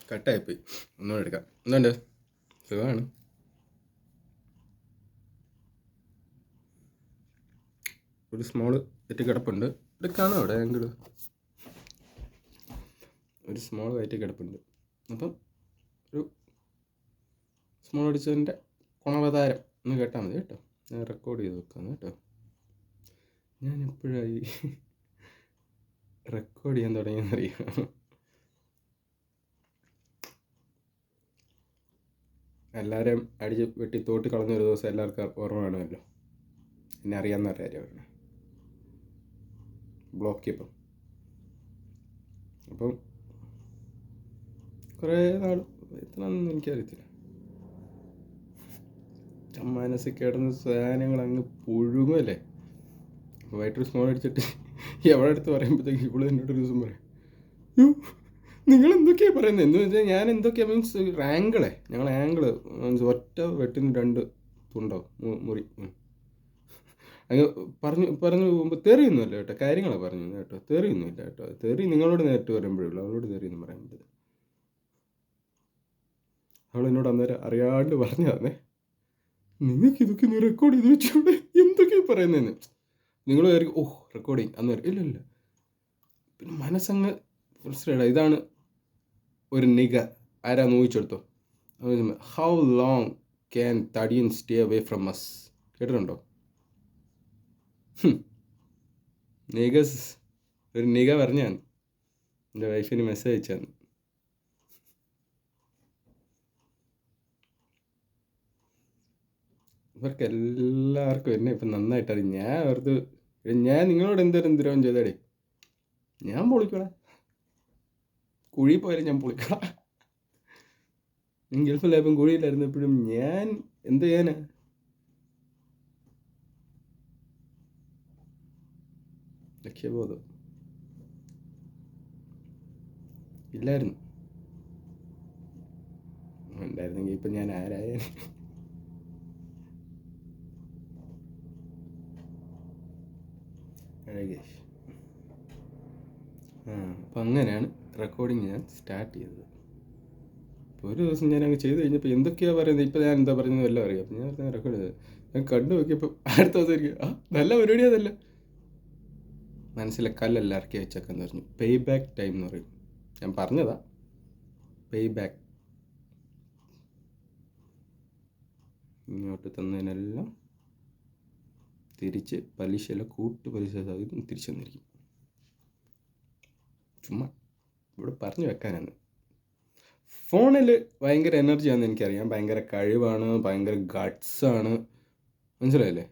കട്ടായിപ്പോയി. ഒന്നുകൂടെ എടുക്കാം. എന്തുണ്ട്? സുഖമാണ്. ഒരു സ്മോള് ആയിട്ട് കിടപ്പുണ്ട്. എടുക്കാണോ അവിടെ എങ്കിലും? ഒരു സ്മോൾ ആയിട്ട് കിടപ്പുണ്ട്. അപ്പം ഒരു സ്മോൾ അടിച്ചതിൻ്റെ ഗുണവതാരം ഒന്ന് കേട്ടാൽ മതി കേട്ടോ. ഞാൻ റെക്കോർഡ് ചെയ്ത് വെക്കാന്ന് കേട്ടോ. ഞാൻ എപ്പോഴായി റെക്കോർഡ് ചെയ്യാൻ തുടങ്ങിയെന്നറിയാം. എല്ലാവരെയും അടിച്ച് വെട്ടി തോട്ടി കളഞ്ഞൊരു ദിവസം എല്ലാവർക്കും ഓർമ്മ വേണമല്ലോ. എന്നെ അറിയാവുന്ന കാര്യമാണ് ബ്ലോക്ക് ചെയ്യപ്പം. അപ്പം കുറേ നാൾ എത്രയാണെന്ന് എനിക്കറിയത്തില്ല. മനസ്സിൽ കിടന്ന സാധനങ്ങൾ അങ്ങ് പുഴുങ്ങല്ലേ. അപ്പോൾ വൈകിട്ടൊരു സ്മോൾ അടിച്ചിട്ട് എവിടെ അടുത്ത് പറയുമ്പോഴത്തേക്ക് ഇവിടെ എന്നോട് ഒരു ദിവസം പറയും, നിങ്ങൾ എന്തൊക്കെയാണ് പറയുന്നത് എന്ന് വെച്ചാൽ ഞാൻ എന്തൊക്കെയാണ് മീൻസ് ആംഗിളേ, ഞങ്ങൾ ആംഗിള് മീൻസ് ഒറ്റ വെട്ടിന് 2 തുണ്ടാവും മുറി. അങ്ങ് പറഞ്ഞു പോകുമ്പോൾ തെറിയൊന്നുമില്ല കേട്ടോ, കാര്യങ്ങളാണ് പറഞ്ഞു കേട്ടോ. തെറിയൊന്നുമില്ല കേട്ടോ. തെറി നിങ്ങളോട് നേരിട്ട് പറയുമ്പോഴുള്ളൂ, അവളോട് തെറിയൊന്നും പറയാൻ പറ്റില്ല. അവളെന്നോട് അന്നേരം അറിയാണ്ട് പറഞ്ഞാന്നേ, നിങ്ങൾക്ക് ഇതൊക്കെ ഒന്ന് റെക്കോർഡ് ചെയ്ത് വെച്ചോടെ എന്തൊക്കെയാണ് പറയുന്നതെന്ന്. നിങ്ങൾ വിചാരിക്കും റെക്കോർഡിങ് അന്നേരം. ഇല്ല. പിന്നെ മനസ്സങ്ങ് ഫ്രസ്ട്രേറ്റ്. ഇതാണ് ഒരു നിഗ. ആരാ നോവിച്ചെടുത്തോ. ഹൗ ലോങ് ക്യാൻ തടിയൻ സ്റ്റേ അവേ ഫ്രം അസ്? കേട്ടിട്ടുണ്ടോ? നിഗസ്. ഒരു നിഗ പറഞ്ഞാണ് എൻ്റെ വൈഫിന് മെസ്സേജ് അയച്ചാന്ന്. ഇവർക്ക് എല്ലാവർക്കും എന്നെ ഇപ്പം നന്നായിട്ട് അറിയാം. ഞാൻ നിങ്ങളോട് എന്തൊരു ദ്രോഹം ചെയ്തേടേ, ഞാൻ പൊളിക്കോളാം. കുഴി പോയാലും ഞാൻ പൊളിക്കണം. ഗൾഫിലായപ്പം കുഴിയിലായിരുന്നപ്പോഴും ഞാൻ എന്ത് ചെയ്യാനാ? ലക്ഷ്യബോധം ഇല്ലായിരുന്നു. ഉണ്ടായിരുന്നെങ്കിൽ ഇപ്പം ഞാൻ ആരായ. അപ്പം അങ്ങനെയാണ് റെക്കോർഡിങ് ഞാൻ സ്റ്റാർട്ട് ചെയ്തത്. അപ്പോൾ ഒരു ദിവസം ഞാൻ അങ്ങ് ചെയ്ത് കഴിഞ്ഞപ്പോൾ എന്തൊക്കെയാണ് പറയുന്നത്, ഇപ്പം ഞാൻ എന്താ പറയുന്നത് എല്ലാം അറിയാം. അപ്പം ഞാൻ റെക്കോർഡ് ചെയ്തത് ഞാൻ കണ്ടു നോക്കിയപ്പോൾ അടുത്ത ദിവസം ഇരിക്കും, നല്ല പരിപാടിയാതല്ല. മനസ്സിലെ കല്ലെല്ലാം ഇറക്കി വെച്ചേക്കെന്ന് പറഞ്ഞു. പേ ബാക്ക് ടൈം എന്ന് പറയും. ഞാൻ പറഞ്ഞതാ പേ ബാക്ക്. ഇങ്ങോട്ട് തന്നതിനെല്ലാം തിരിച്ച് പലിശയില കൂട്ട് പലിശ സഹിതം തിരിച്ചു വന്നിരിക്കും. ചുമ്മാ ഇവിടെ പറഞ്ഞു വെക്കാനാണ്. ഫോണിൽ ഭയങ്കര എനർജിയാണെന്ന് എനിക്കറിയാം. ഭയങ്കര കഴിവാണ്, ഭയങ്കര ഗട്ട്സാണ്. മനസ്സിലായില്ലേ?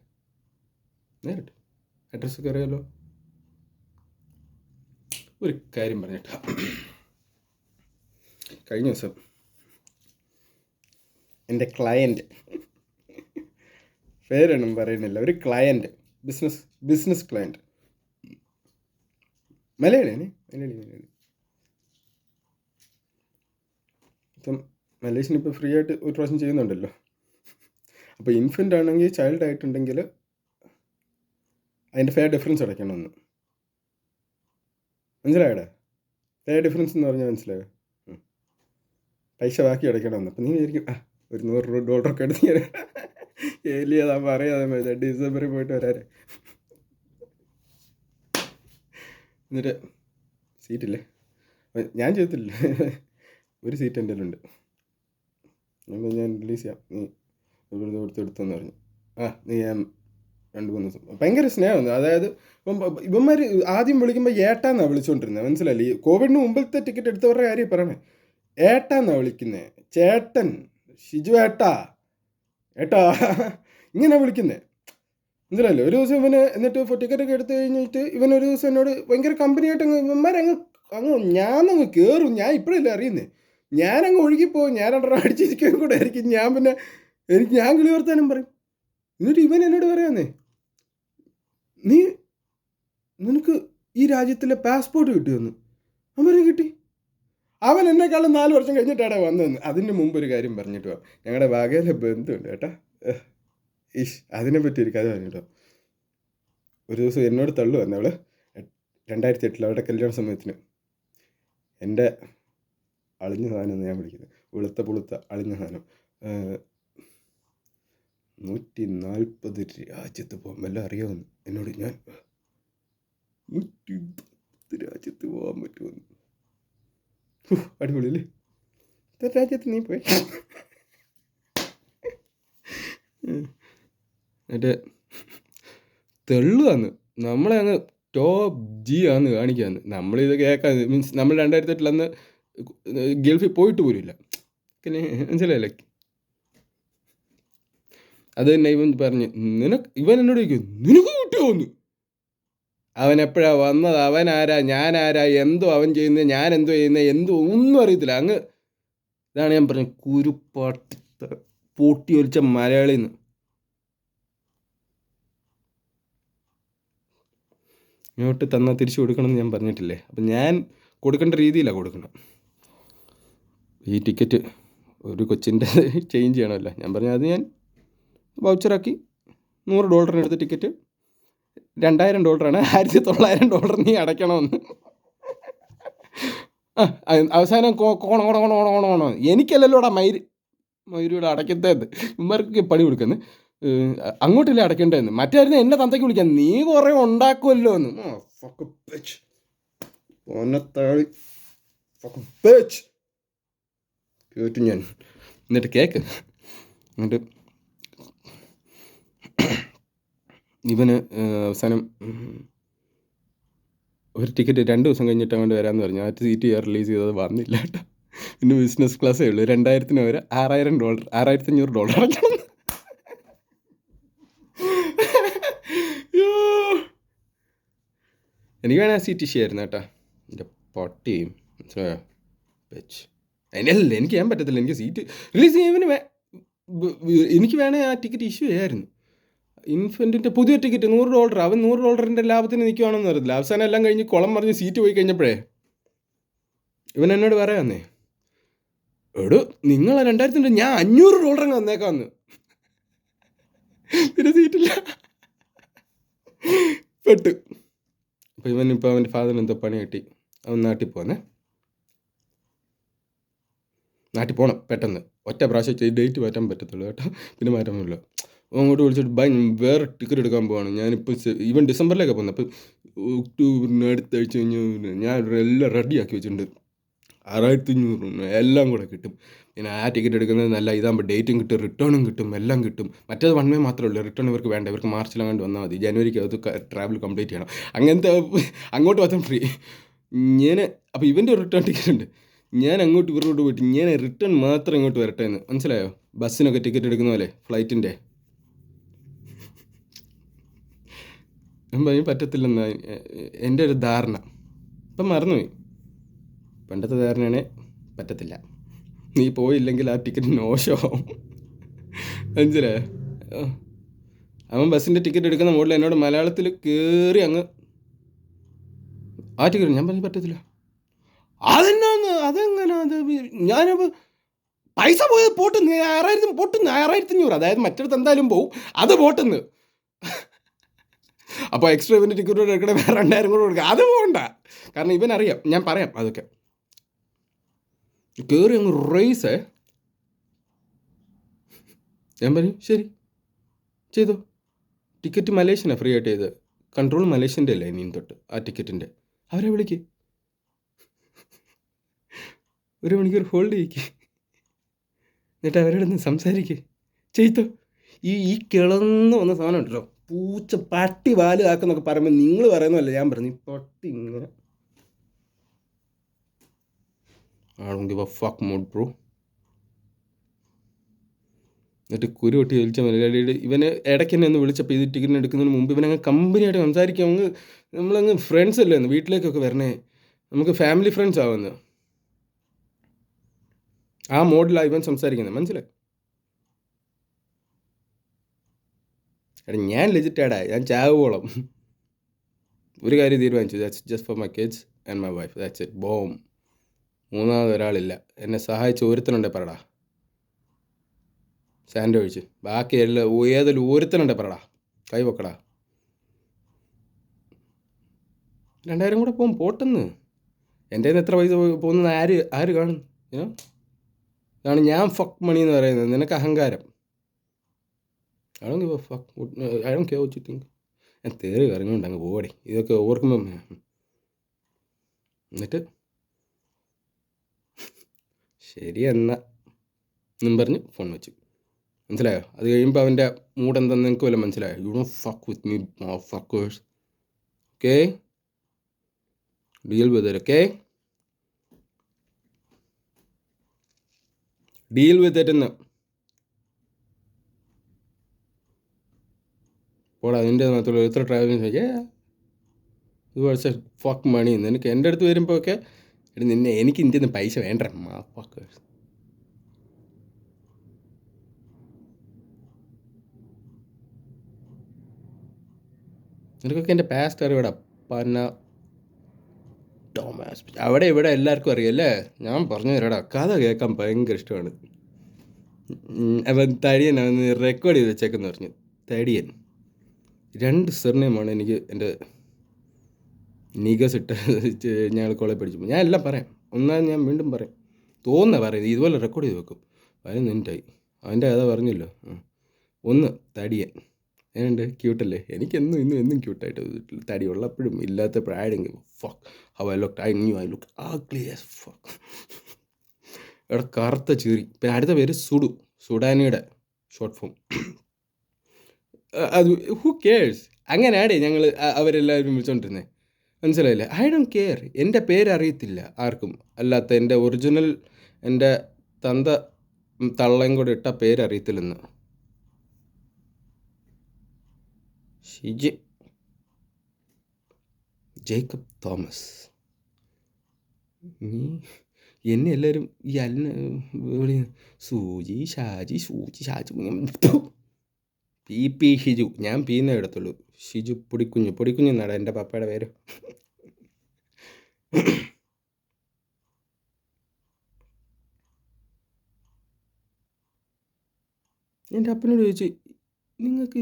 നേരിട്ട് അഡ്രസ്സൊക്കെ അറിയാമല്ലോ. ഒരു കാര്യം പറഞ്ഞിട്ടാ, കഴിഞ്ഞ ദിവസം എൻ്റെ ക്ലയൻറ്റ്, പേരൊന്നും പറയുന്നില്ല, ഒരു ക്ലയൻറ്റ്, ബിസിനസ് ക്ലയൻറ്റ്, മലയാളി. ഇപ്പം മലേഷ്യൻ ഇപ്പോൾ ഫ്രീ ആയിട്ട് ഒരു പ്രാവശ്യം ചെയ്യുന്നുണ്ടല്ലോ. അപ്പോൾ ഇൻഫൻ്റ് ആണെങ്കിൽ ചൈൽഡ് ആയിട്ടുണ്ടെങ്കിൽ അതിൻ്റെ ഫെയർ ഡിഫറൻസ് അടയ്ക്കണമെന്ന്. മനസ്സിലായടാ? ഫെയർ ഡിഫറൻസ് എന്ന് പറഞ്ഞാൽ മനസ്സിലായോ? പൈസ ബാക്കി അടയ്ക്കണമെന്ന്. അപ്പം നീ വിചാരിക്കും ഒരു $100 എടുത്ത് ഞാൻ ഏലിയതാ പറയാതെ ഡിസംബറിൽ പോയിട്ട് വരാറ്. എന്നിട്ട് സീറ്റില്ലേ, ഞാൻ ചെയ്തില്ല, ഒരു സീറ്റ് എൻ്റെ ഉണ്ട്. ഞാൻ റിലീസ് ചെയ്യാം, നീ ഇവിടുന്ന് കൊടുത്തെടുത്തെന്ന് പറഞ്ഞു. നീ ഞാൻ 2-3 ദിവസം ഭയങ്കര സ്നേഹമാണ്. അതായത് ഇവന്മാർ ആദ്യം വിളിക്കുമ്പോൾ ഏട്ടാന്നാണ് വിളിച്ചുകൊണ്ടിരുന്നത്. മനസ്സിലായില്ലേ? ഈ കോവിഡിന് മുമ്പത്തെ ടിക്കറ്റ് എടുത്തവരുടെ കാര്യം പറയണേ. ഏട്ടാന്നാണ് വിളിക്കുന്നത്. ചേട്ടൻ, ഷിജു ഏട്ടാ ഇങ്ങനെ വിളിക്കുന്നത്. മനസ്സിലായില്ലേ? ഒരു ദിവസം ഇവന് എന്നിട്ട് ടിക്കറ്റൊക്കെ എടുത്തു കഴിഞ്ഞിട്ട് ഇവനൊരു ദിവസം എന്നോട് ഭയങ്കര കമ്പനിയായിട്ട് ഇവന്മാരങ്ങ് ഞാനങ്ങ് കയറും. ഞാൻ ഇപ്പോഴല്ലേ അറിയുന്നത്. ഞാനങ്ങ് ഒഴുകിപ്പോവും. ഞാൻ 2 അടിച്ചിരിക്കാൻ കൂടെ ആയിരിക്കും. ഞാൻ കിളി വർത്താനം പറയും. എന്നിട്ട് ഇവൻ എന്നോട് പറയാന്നേ, നിനക്ക് ഈ രാജ്യത്തിലെ പാസ്പോർട്ട് കിട്ടിയെന്ന്. അവനെ കിട്ടി. അവൻ എന്നെക്കാളും 4 വർഷം കഴിഞ്ഞിട്ടാണ് വന്നതെന്ന്. അതിന് മുമ്പ് ഒരു കാര്യം പറഞ്ഞിട്ട് പോവാം. ഞങ്ങളുടെ വകയിലെ ബന്ധുണ്ട് കേട്ടാ. അതിനെപ്പറ്റി ഒരു കഥ പറഞ്ഞിട്ടോ. ഒരു ദിവസം എന്നോട് തള്ളു വന്നവള് 2008 അവളുടെ കല്യാണ സമയത്തിന്. എൻ്റെ അളിഞ്ഞ സാധനം എന്ന് ഞാൻ വിളിക്കുന്നത്, പുളുത്ത അളിഞ്ഞ സാധനം. 140 രാജ്യത്ത് പോകാൻ വല്ല അറിയാമെന്ന് എന്നോട്. ഞാൻ 140 രാജ്യത്ത് പോകാൻ പറ്റുമെന്ന്. അടിപൊളി അല്ലേ? ഇത്ര രാജ്യത്ത് നീ പോയി. എന്നിട്ട് തെള്ളുവാന്ന് നമ്മളെ അങ്ങ് ടോപ്പ് ജി ആന്ന് കാണിക്കാന്ന്. നമ്മളിത് കേൾക്കാൻ മീൻസ് നമ്മൾ 2008 അന്ന് ഗൾഫിൽ പോയിട്ട് പോലുമില്ല. പിന്നെ മനസ്സിലായില്ലേ? അത് തന്നെ ഇവൻ പറഞ്ഞ് ഇവൻ എന്നോട് ചോദിക്കും, നിനക്ക് കിട്ടുമോന്ന്. അവൻ എപ്പോഴാ വന്നത്, അവൻ ആരാ, ഞാൻ ആരാ, എന്തോ അവൻ ചെയ്യുന്നത്, ഞാൻ എന്തോ ചെയ്യുന്നത്, എന്തോ ഒന്നും അറിയത്തില്ല. അങ്ങ് ഇതാണ് ഞാൻ പറഞ്ഞത്, കുരുപ്പാട്ടി പൊട്ടി ഒലിച്ച മലയാളിന്ന്. ഇങ്ങോട്ട് തന്നാൽ തിരിച്ചു കൊടുക്കണമെന്ന് ഞാൻ പറഞ്ഞിട്ടില്ലേ? അപ്പം ഞാൻ കൊടുക്കേണ്ട രീതിയിലാണ് കൊടുക്കണം. ഈ ടിക്കറ്റ് ഒരു കൊച്ചിൻ്റെ ചേഞ്ച് ചെയ്യണമല്ലോ. ഞാൻ പറഞ്ഞു അത് ഞാൻ വൗച്ചറാക്കി $100 എടുത്ത ടിക്കറ്റ് $2000, $1900 നീ അടയ്ക്കണമെന്ന്. അവസാനം കോണോ എനിക്കല്ലല്ലോടാ മയൂരിയുടെ അടയ്ക്കത്തേത്. ഇവർക്ക് പണി കൊടുക്കുന്നു. അങ്ങോട്ടില്ല അടയ്ക്കേണ്ടതെന്ന്. മറ്റായിരുന്നു എന്നെ തന്തയ്ക്ക് വിളിക്കാൻ, നീ കുറേ ഉണ്ടാക്കുമല്ലോ എന്ന്. കേട്ടു ഞാൻ. എന്നിട്ട് കേക്ക്. എന്നിട്ട് ഇവന് അവസാനം ഒരു ടിക്കറ്റ് 2 ദിവസം കഴിഞ്ഞിട്ട് അങ്ങോട്ട് വരാമെന്ന് പറഞ്ഞു. ആ സീറ്റ് റിലീസ് ചെയ്തത് വന്നില്ല കേട്ടോ. പിന്നെ ബിസിനസ് ക്ലാസ്സേ ഉള്ളൂ. 2000-ന് വരെ $6000, $6500 അടയ്ക്കണം. എനിക്ക് വേണേൽ ആ സീറ്റ് ഇഷ്യമായിരുന്നു കേട്ടോ. എൻ്റെ പൊട്ടിയും മനസ്സിലായോ വെച്ച്. അതിനല്ല എനിക്ക് ചെയ്യാൻ പറ്റത്തില്ല. എനിക്ക് സീറ്റ് റിലീസ് ചെയ്യുന്നതിന് എനിക്ക് വേണേൽ ആ ടിക്കറ്റ് ഇഷ്യൂ ചെയ്യായിരുന്നു. ഇൻഫൻറ്റിൻ്റെ പുതിയ ടിക്കറ്റ് $100. അവൻ $100 ലാഭത്തിന് നിൽക്കുവാണെന്ന് അറിയത്തില്ല. അവസാനം എല്ലാം കഴിഞ്ഞ് കുളം പറഞ്ഞ് സീറ്റ് പോയി കഴിഞ്ഞപ്പോഴേ ഇവൻ എന്നോട് പറയാന്നേ, എടോ നിങ്ങൾ 2000 ഞാൻ $500 വന്നേക്കാന്ന്. പിന്നെ സീറ്റില്ല, പെട്ട്. അപ്പോൾ ഇവനിപ്പോൾ അവൻ്റെ ഫാദറിന് എന്തോ പണി കിട്ടി. അവൻ നാട്ടിൽ പോന്നേ. നാട്ടിൽ പോകണം പെട്ടെന്ന്. ഒറ്റ പ്രാവശ്യം ഡേറ്റ് മാറ്റാൻ പറ്റത്തുള്ളൂ കേട്ടോ. പിന്നെ മാറ്റാൻ പറ്റില്ല. അങ്ങോട്ട് വിളിച്ചിട്ട് വേറെ ടിക്കറ്റ് എടുക്കാൻ പോവാണ്. ഞാനിപ്പോൾ ഈവൻ ഡിസംബറിലേക്കാണ് പോകുന്നത്. അപ്പോൾ ഒക്ടോബറിന് അടുത്ത ആഴ്ച കഴിഞ്ഞ് ഞാൻ എല്ലാം റെഡിയാക്കി വെച്ചിട്ടുണ്ട്. $6500 എല്ലാം കൂടെ കിട്ടും. പിന്നെ ആ ടിക്കറ്റ് എടുക്കുന്നത് നല്ല ഇതാകുമ്പോൾ ഡേറ്റും കിട്ടും, റിട്ടേണും കിട്ടും, എല്ലാം കിട്ടും. മറ്റേത് 1 May മാത്രമേ ഉള്ളൂ. റിട്ടേൺ ഇവർക്ക് വേണ്ട. ഇവർക്ക് മാർച്ചിലങ്ങാണ്ട് വന്നാൽ മതി. ജനുവരിക്ക് അത് ട്രാവൽ കംപ്ലീറ്റ് ചെയ്യണം. അങ്ങനത്തെ അങ്ങോട്ട് മാത്രം ഫ്രീ. അപ്പോൾ ഇവൻ്റെ റിട്ടേൺ ടിക്കറ്റ് ഉണ്ട്. ഞാൻ അങ്ങോട്ട് ഇവരോട് പോയിട്ട് ഞാൻ റിട്ടേൺ മാത്രം ഇങ്ങോട്ട് വരട്ടെ എന്ന്. മനസ്സിലായോ? ബസ്സിനൊക്കെ ടിക്കറ്റ് എടുക്കുന്ന പോലെ ഫ്ലൈറ്റിൻ്റെ. പറ്റത്തില്ലെന്ന എൻ്റെ ഒരു ധാരണ. ഇപ്പം മറന്നുപോയി. പണ്ടത്തെ ധാരണയാണ് പറ്റത്തില്ല. നീ പോയില്ലെങ്കിൽ ആ ടിക്കറ്റ് നോഷോ ആവും. മനസ്സിലായോ? അവൻ ബസ്സിൻ്റെ ടിക്കറ്റ് എടുക്കുന്ന മോഡിൽ എന്നോട് മലയാളത്തിൽ കയറി അങ്ങ് ആ ടിക്കറ്റ് ഞാൻ പറഞ്ഞു പറ്റത്തില്ല. അതെങ്ങനെ അത് ഞാനപ്പോൾ പൈസ പോയത് പോട്ടുന്നു. 6000 പൊട്ടുന്നു, 6500. അതായത് മറ്റടുത്ത് എന്തായാലും പോവും, അത് പോട്ടുന്നു. അപ്പോൾ എക്സ്ട്രാ ഇവൻ്റെ ടിക്കറ്റ് കൂടെ എടുക്കണേ, വേറെ 2000 കൂടെ കൊടുക്കുക. അത് പോകണ്ട, കാരണം ഇവനറിയാം. ഞാൻ പറയാം അതൊക്കെ. കയറി അങ്ങ് റേസേ. ഞാൻ പറയും ശരി ചെയ്തോ. ടിക്കറ്റ് മലേഷ്യനാണ് ഫ്രീ ആയിട്ട് ചെയ്തത്. കൺട്രോൾ മലേഷ്യൻ്റെ അല്ലേ ഇനിയും തൊട്ട് ആ ടിക്കറ്റിൻ്റെ. അവരെ വിളിക്ക്, 1 മണിക്കൂർ ഹോൾഡ് ചെയ്യിക്ക്, എന്നിട്ട് അവരോട് ഒന്ന് സംസാരിക്ക്, ചെയ്തോ. ഈ കിളന്ന് വന്ന സാധനം ഉണ്ടല്ലോ, പൂച്ച പട്ടി വാല് ആക്കുന്നൊക്കെ പറയുമ്പോൾ നിങ്ങൾ പറയുന്നതല്ല ഞാൻ പറഞ്ഞു. പട്ടി ഇങ്ങനെ I don't give a fuck mood bro. എന്നിട്ട് കുരു പൊട്ടി വലിച്ച മലയാളിയുടെ ഇവനെ ഇടയ്ക്ക് തന്നെ ഒന്ന് വിളിച്ചപ്പോൾ ഇത് ടിക്കറ്റിന് എടുക്കുന്നതിന് മുമ്പ് ഇവനങ്ങ് കമ്പനിയായിട്ട് സംസാരിക്കാം. നമ്മളങ്ങ് ഫ്രണ്ട്സ് അല്ലേ എന്ന്, വീട്ടിലേക്കൊക്കെ വരണേ, നമുക്ക് ഫാമിലി ഫ്രണ്ട്സ് ആവുമെന്ന് ആ മോഡിലാണ് ഇവൻ സംസാരിക്കുന്നത്. മനസ്സിലായി? എടാ ഞാൻ ലെജിറ്റാടാ, ഞാൻ ചാവുകോളം ഒരു കാര്യം തീരുമാനിച്ചു. That's just for my kids and my wife. That's it. ബോം. മൂന്നാമത് ഒരാളില്ല. എന്നെ സഹായിച്ച ഒരുത്തനുണ്ടേ പറടാ, സാൻഡ് ഒഴിച്ച്. ബാക്കി എല്ലാം ഏതെങ്കിലും ഒരുത്തനുണ്ടേ പറടാ, കൈ വെക്കടാ. 2000 കൂടെ പോകും പോട്ടെന്ന്. എൻ്റെ കയ്യിൽ നിന്ന് എത്ര പൈസ പോകുന്നത് ആര് ആര് കാണും? ഇതാണ് ഞാൻ ഫക്ക് മണി എന്ന് പറയുന്നത്. നിനക്ക് അഹങ്കാരം. I don't give A fuck. I don't care what you think. ഞാൻ തേറി പറഞ്ഞുകൊണ്ട് അങ്ങ് പോടി. ഇതൊക്കെ ഓർക്കുമ്പം എന്നിട്ട് ശരി എന്നാ എന്നും പറഞ്ഞ് ഫോൺ വെച്ചു. മനസ്സിലായോ? അത് കഴിയുമ്പോൾ അവൻ്റെ മൂഡ് എന്താണെന്ന് നിങ്ങൾക്ക് വല്ല മനസ്സിലായോ? You don't fuck with me fuckers. Okay, deal with it. Okay, deal with it എന്ന്. പോടാ, അതിൻ്റെ മാത്രമല്ല എത്ര ട്രാവലിംഗ് ഇത് വാട്സ് എ ഫക്ക് മണി. നിനക്ക് എൻ്റെ അടുത്ത് വരുമ്പോൾ ഒക്കെ നിന്നെ എനിക്ക് ഇന്ത്യയിൽ നിന്ന് പൈസ വേണ്ട ഫക്കേഴ്സ്. നിനക്കൊക്കെ എൻ്റെ പാസ്റ്റ് അറിയടാ പന്ന ടോമാസ്. അവിടെ ഇവിടെ എല്ലാവർക്കും അറിയാമല്ലേ. ഞാൻ പറഞ്ഞു തരാടാ, കഥ കേൾക്കാൻ ഭയങ്കര ഇഷ്ടമാണ്. അവൻ തടിയൻ, അവൻ റെക്കോർഡ് ചെയ്ത് വെച്ചേക്കെന്ന് പറഞ്ഞു. തടിയൻ 2 സർനെയിമാണ് എനിക്ക് എൻ്റെ നീഗസ് ഇട്ട് ഞങ്ങൾ കോളേജ് പഠിച്ചപ്പോൾ. ഞാൻ എല്ലാം പറയാം, ഒന്നാമത് ഞാൻ വീണ്ടും പറയാം, തോന്നുന്ന പറയും, ഇതുപോലെ റെക്കോർഡ് ചെയ്ത് വെക്കും. അതിന് നിന്നിട്ടായി അവൻ്റെ കഥ പറഞ്ഞല്ലോ. 1 തടിയൻ. എന്നുണ്ട്, ക്യൂട്ടല്ലേ? എനിക്കെന്നും എന്നും ക്യൂട്ടായിട്ട് തടി ഉള്ളപ്പോഴും ഇല്ലാത്തപ്പോഴും ആയിടെങ്കിൽ fuck how I look. I look ugly as fuck. അവിടെ കറുത്ത ചീറി. പിന്നെ അടുത്ത പേര് സുഡാനിയുടെ ഷോർട്ട് ഫോം. അത് ഹു കെയർസ്? അങ്ങനെയാടേ ഞങ്ങൾ അവരെല്ലാവരും വിളിച്ചോണ്ടിരുന്നത്. മനസ്സിലായില്ലേ? I don't care. എൻ്റെ പേരറിയത്തില്ല ആർക്കും. അല്ലാത്ത എൻ്റെ ഒറിജിനൽ എൻ്റെ തന്ത തള്ളയും കൂടെ ഇട്ട പേരറിയത്തില്ലെന്ന്. Shiji Jacob Thomas. നീ എന്നെ എല്ലാവരും ഈ സൂചി ഷാജി പി ഷിജു. ഞാൻ പീന്നേ ഇടത്തുള്ളൂ. ഷിജു പൊടിക്കുഞ്ഞ് എന്നാണ് എൻ്റെ പപ്പയുടെ പേര്. എൻ്റെ അപ്പനോട് ചോദിച്ചു, നിങ്ങൾക്ക്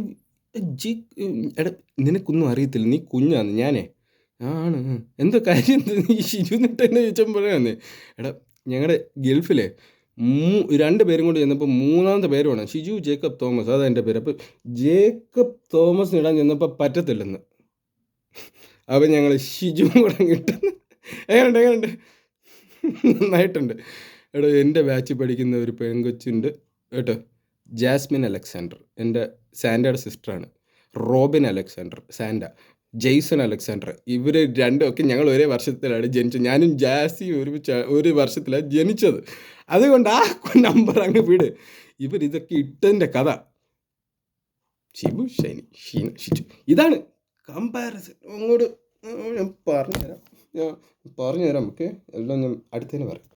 എടാ നിനക്കൊന്നും അറിയത്തില്ല, നീ കുഞ്ഞാന്ന്. ഞാനേ ആണ് എന്തോ കാര്യം നീ ഷിജു എന്നിട്ട് എന്നെ ചോദിച്ചപ്പോഴാന്ന്. എടാ ഞങ്ങളുടെ ഗൾഫിലെ 2 പേരും കൊണ്ട് ചെന്നപ്പോൾ 3ാമത്തെ പേരുമാണ് ഷിജു ജേക്കബ് തോമസ്. അതാണ് എൻ്റെ പേര്. അപ്പോൾ ജേക്കബ് തോമസ് ഇടാൻ ചെന്നപ്പോൾ പറ്റത്തില്ലെന്ന്. അപ്പം ഞങ്ങൾ ഷിജു കൂടെ കിട്ടുന്നു. എങ്ങനെയുണ്ട്? നന്നായിട്ടുണ്ട്. എടാ എൻ്റെ ബാച്ചിൽ പഠിക്കുന്ന ഒരു പെൺകൊച്ചുണ്ട് കേട്ടോ, ജാസ്മിൻ അലക്സാണ്ടർ. എൻ്റെ സാൻഡയുടെ സിസ്റ്ററാണ്. Robin Alexander Sanda, Jason Alexander. ഇവർ 2 ഒക്കെ ഞങ്ങൾ ഒരേ വർഷത്തിലാണ് ജനിച്ചത്. ഞാനും ജാസിയും ഒരു വർഷത്തിലാണ് ജനിച്ചത്. അതുകൊണ്ട് ആ നമ്പർ അങ്ങ് വിട്. ഇവരിതൊക്കെ ഇട്ടതിൻ്റെ കഥ. ഷിബു ഷൈനി ഷീന ഷിജു. ഇതാണ് കമ്പാരിസൺ. അങ്ങോട്ട് ഞാൻ പറഞ്ഞുതരാം. ഓക്കെ, എല്ലാം ഞാൻ അടുത്തതിന് പറയാം.